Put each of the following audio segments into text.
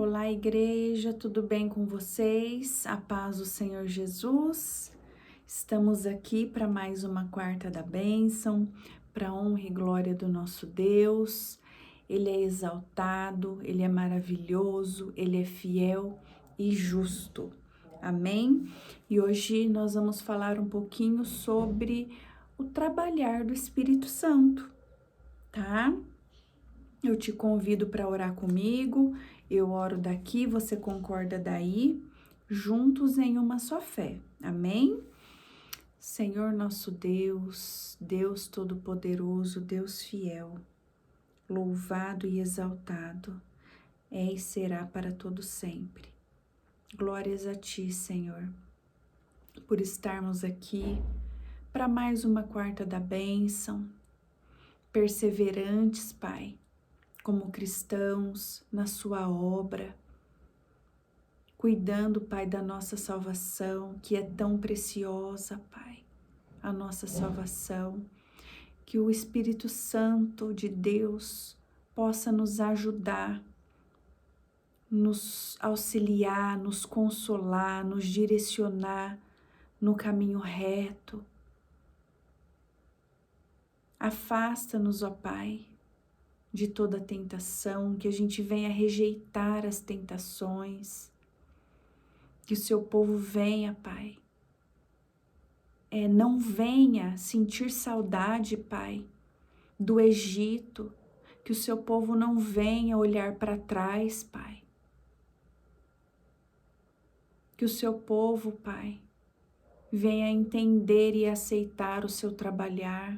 Olá, igreja, tudo bem com vocês? A paz do Senhor Jesus. Estamos aqui para mais uma quarta da bênção, para honra e glória do nosso Deus. Ele é exaltado, ele é maravilhoso, ele é fiel e justo. Amém? E hoje nós vamos falar um pouquinho sobre o trabalhar do Espírito Santo, tá? Eu te convido para orar comigo. Eu oro daqui, você concorda daí, juntos em uma só fé. Amém? Senhor nosso Deus, Deus Todo-Poderoso, Deus fiel, louvado e exaltado, é e será para todo sempre. Glórias a Ti, Senhor, por estarmos aqui para mais uma quarta da bênção, perseverantes, Pai, como cristãos na sua obra, cuidando, Pai, da nossa salvação, que é tão preciosa, Pai, a nossa salvação, que o Espírito Santo de Deus possa nos ajudar, nos auxiliar, nos consolar, nos direcionar no caminho reto. Afasta-nos, ó Pai, de toda tentação, que a gente venha rejeitar as tentações, que o seu povo venha, Pai, não venha sentir saudade, Pai, do Egito, que o seu povo não venha olhar para trás, Pai, que o seu povo, Pai, venha entender e aceitar o seu trabalhar,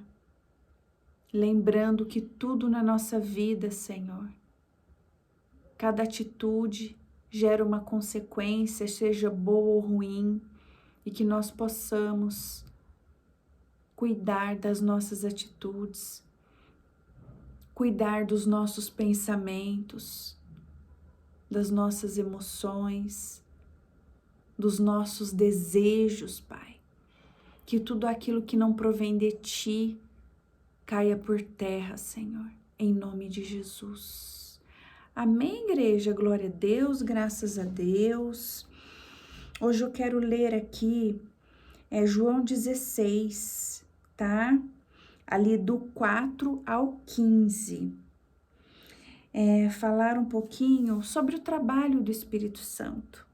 lembrando que tudo na nossa vida, Senhor, cada atitude gera uma consequência, seja boa ou ruim, e que nós possamos cuidar das nossas atitudes, cuidar dos nossos pensamentos, das nossas emoções, dos nossos desejos, Pai. Que tudo aquilo que não provém de Ti caia por terra, Senhor, em nome de Jesus. Amém, igreja? Glória a Deus, graças a Deus. Hoje eu quero ler aqui João 16, tá? Ali do 4 ao 15. Falar um pouquinho sobre o trabalho do Espírito Santo,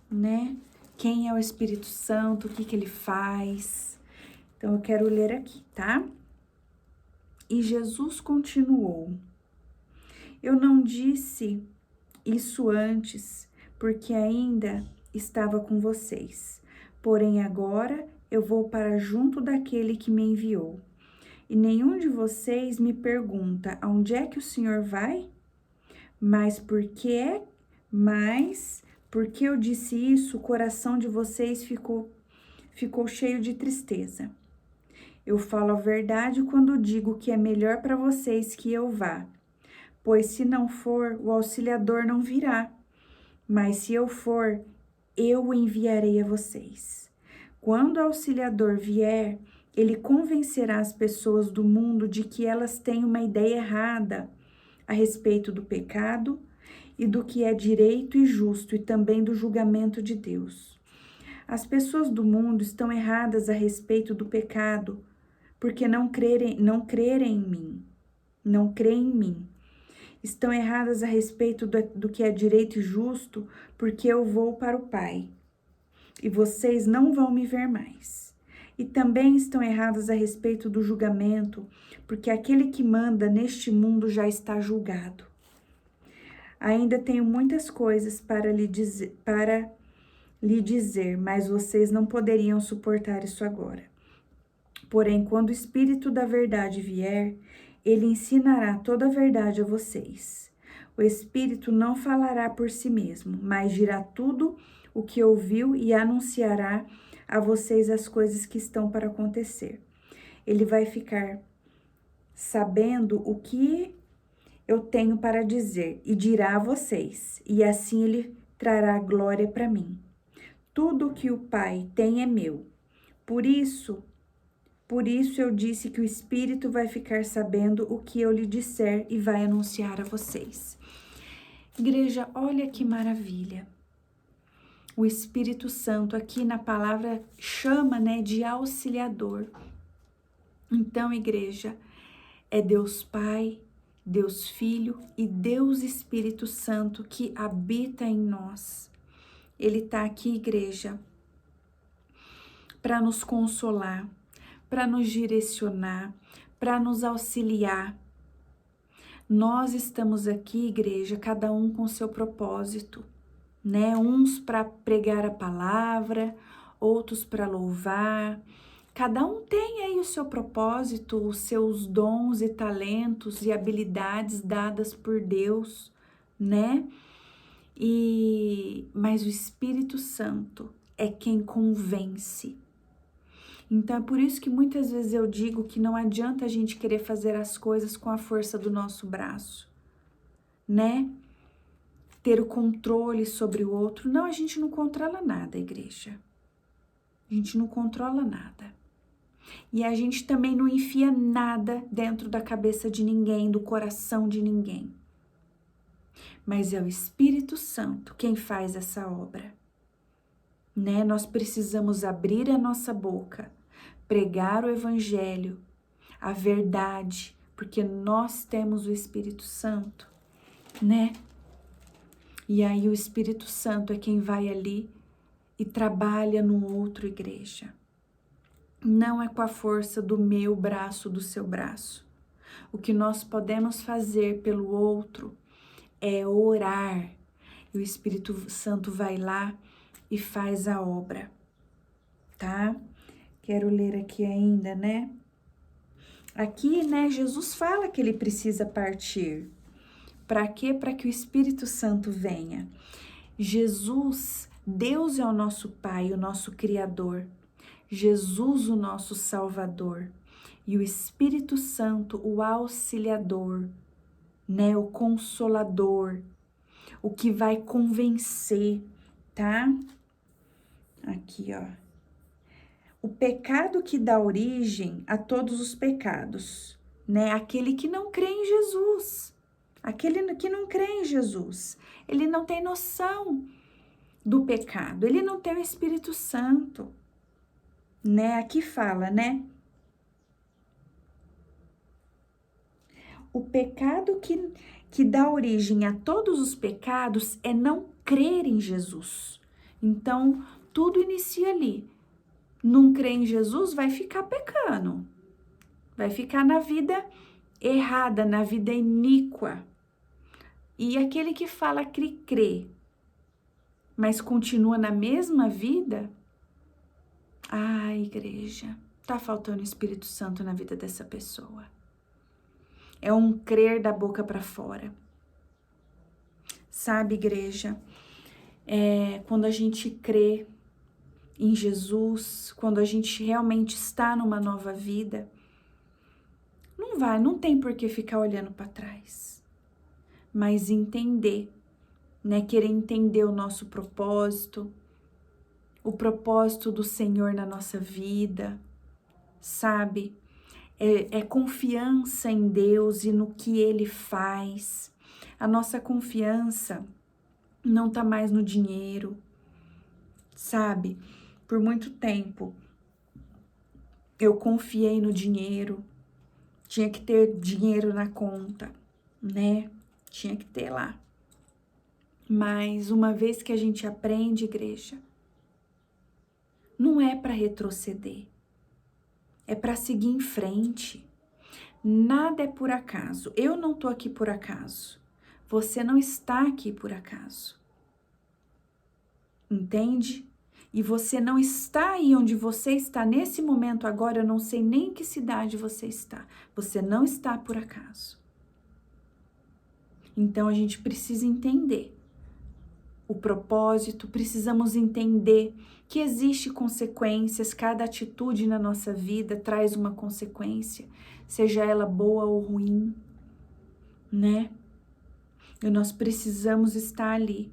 né? Quem é o Espírito Santo, o que ele faz. Então eu quero ler aqui, tá? E Jesus continuou: Eu não disse isso antes, porque ainda estava com vocês. Porém agora eu vou para junto daquele que me enviou. E nenhum de vocês me pergunta: aonde é que o Senhor vai? Mas porque eu disse isso, o coração de vocês ficou cheio de tristeza. Eu falo a verdade quando digo que é melhor para vocês que eu vá. Pois se não for, o auxiliador não virá. Mas se eu for, eu o enviarei a vocês. Quando o auxiliador vier, ele convencerá as pessoas do mundo de que elas têm uma ideia errada a respeito do pecado e do que é direito e justo, e também do julgamento de Deus. As pessoas do mundo estão erradas a respeito do pecado, porque não creem em mim. Estão erradas a respeito do que é direito e justo, porque eu vou para o Pai, e vocês não vão me ver mais. E também estão erradas a respeito do julgamento, porque aquele que manda neste mundo já está julgado. Ainda tenho muitas coisas para lhe dizer, mas vocês não poderiam suportar isso agora. Porém, quando o Espírito da verdade vier, ele ensinará toda a verdade a vocês. O Espírito não falará por si mesmo, mas dirá tudo o que ouviu e anunciará a vocês as coisas que estão para acontecer. Ele vai ficar sabendo o que eu tenho para dizer e dirá a vocês, e assim ele trará glória para mim. Tudo o que o Pai tem é meu. Por isso eu disse que o Espírito vai ficar sabendo o que eu lhe disser e vai anunciar a vocês. Igreja, olha que maravilha. O Espírito Santo aqui na palavra chama, né, de auxiliador. Então, igreja, é Deus Pai, Deus Filho e Deus Espírito Santo que habita em nós. Ele está aqui, igreja, para nos consolar, para nos direcionar, para nos auxiliar. Nós estamos aqui, igreja, cada um com seu propósito, né? Uns para pregar a palavra, outros para louvar. Cada um tem aí o seu propósito, os seus dons e talentos e habilidades dadas por Deus, né? Mas o Espírito Santo é quem convence. Então é por isso que muitas vezes eu digo que não adianta a gente querer fazer as coisas com a força do nosso braço, né? Ter o controle sobre o outro. Não, a gente não controla nada, igreja. A gente não controla nada. E a gente também não enfia nada dentro da cabeça de ninguém, do coração de ninguém. Mas é o Espírito Santo quem faz essa obra, né? Nós precisamos abrir a nossa boca, pregar o Evangelho, a verdade, porque nós temos o Espírito Santo, né? E aí o Espírito Santo é quem vai ali e trabalha no outro, igreja. Não é com a força do meu braço, do seu braço. O que nós podemos fazer pelo outro é orar. E o Espírito Santo vai lá e faz a obra, tá? Quero ler aqui ainda, né? Aqui, né, Jesus fala que ele precisa partir. Para quê? Para que o Espírito Santo venha. Jesus, Deus é o nosso Pai, o nosso Criador. Jesus, o nosso Salvador. E o Espírito Santo, o auxiliador, né? O consolador, o que vai convencer, tá? Aqui, ó. O pecado que dá origem a todos os pecados, né? Aquele que não crê em Jesus. Aquele que não crê em Jesus. Ele não tem noção do pecado. Ele não tem o Espírito Santo, né? Aqui fala, né? O pecado que dá origem a todos os pecados é não crer em Jesus. Então, tudo inicia ali. Não crer em Jesus, vai ficar pecando. Vai ficar na vida errada, na vida iníqua. E aquele que fala que crê, mas continua na mesma vida, igreja, tá faltando o Espírito Santo na vida dessa pessoa. É um crer da boca para fora. Sabe, igreja, quando a gente crê em Jesus, quando a gente realmente está numa nova vida, não tem por que ficar olhando para trás, mas entender, né, querer entender o nosso propósito, o propósito do Senhor na nossa vida, sabe? É confiança em Deus e no que Ele faz. A nossa confiança não tá mais no dinheiro, sabe? Por muito tempo eu confiei no dinheiro, tinha que ter dinheiro na conta, né? Tinha que ter lá. Mas uma vez que a gente aprende, igreja, não é para retroceder, é para seguir em frente. Nada é por acaso. Eu não tô aqui por acaso. Você não está aqui por acaso. Entende? E você não está aí onde você está nesse momento agora, eu não sei nem em que cidade você está. Você não está por acaso. Então a gente precisa entender o propósito, precisamos entender que existe consequências, cada atitude na nossa vida traz uma consequência, seja ela boa ou ruim, né? E nós precisamos estar ali,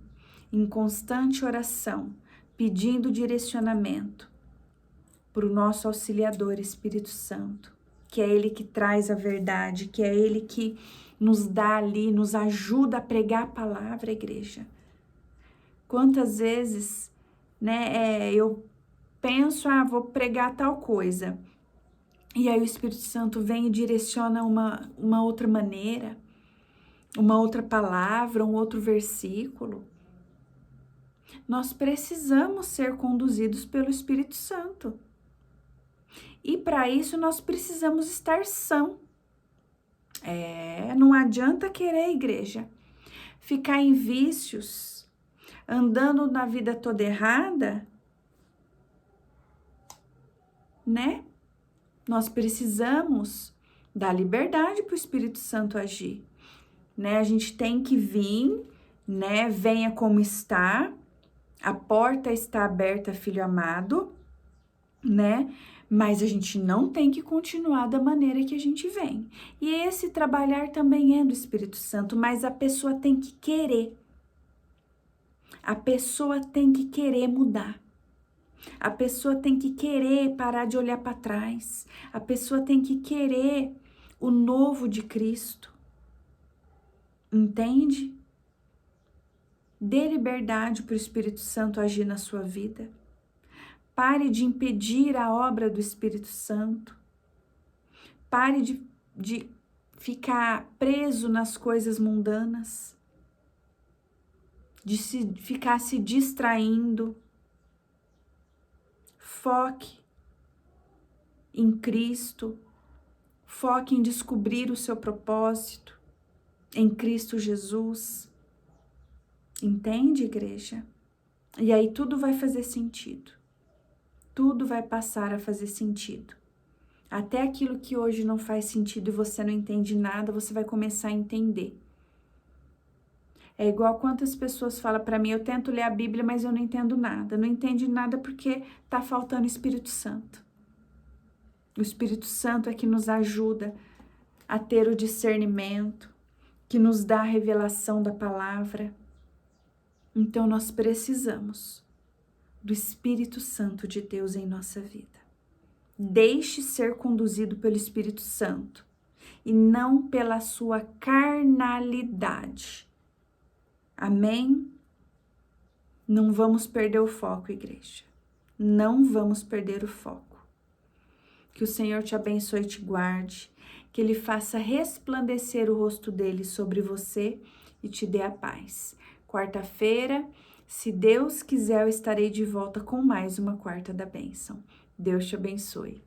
em constante oração, pedindo direcionamento para o nosso auxiliador Espírito Santo, que é Ele que traz a verdade, que é Ele que nos dá ali, nos ajuda a pregar a palavra, igreja. Quantas vezes, né, eu penso, vou pregar tal coisa, e aí o Espírito Santo vem e direciona uma outra maneira, uma outra palavra, um outro versículo. Nós precisamos ser conduzidos pelo Espírito Santo. E para isso nós precisamos estar são. Não adianta querer, igreja, ficar em vícios, andando na vida toda errada, né? Nós precisamos dar liberdade para o Espírito Santo agir, né? A gente tem que vir, né? Venha como está, a porta está aberta, filho amado, né? Mas a gente não tem que continuar da maneira que a gente vem. E esse trabalhar também é do Espírito Santo, mas a pessoa tem que querer. A pessoa tem que querer mudar. A pessoa tem que querer parar de olhar para trás. A pessoa tem que querer o novo de Cristo. Entende? Dê liberdade para o Espírito Santo agir na sua vida. Pare de impedir a obra do Espírito Santo. Pare de ficar preso nas coisas mundanas. De ficar se distraindo. Foque em Cristo. Foque em descobrir o seu propósito em Cristo Jesus. Entende, igreja? E aí tudo vai fazer sentido. Tudo vai passar a fazer sentido. Até aquilo que hoje não faz sentido e você não entende nada, você vai começar a entender. É igual quantas pessoas falam para mim, eu tento ler a Bíblia, mas eu não entendo nada. Não entende nada porque tá faltando o Espírito Santo. O Espírito Santo é que nos ajuda a ter o discernimento, que nos dá a revelação da palavra. Então nós precisamos do Espírito Santo de Deus em nossa vida. Deixe ser conduzido pelo Espírito Santo e não pela sua carnalidade. Amém? Não vamos perder o foco, igreja. Não vamos perder o foco. Que o Senhor te abençoe e te guarde, que Ele faça resplandecer o rosto dele sobre você e te dê a paz. Quarta-feira, se Deus quiser, eu estarei de volta com mais uma Quarta da Bênção. Deus te abençoe.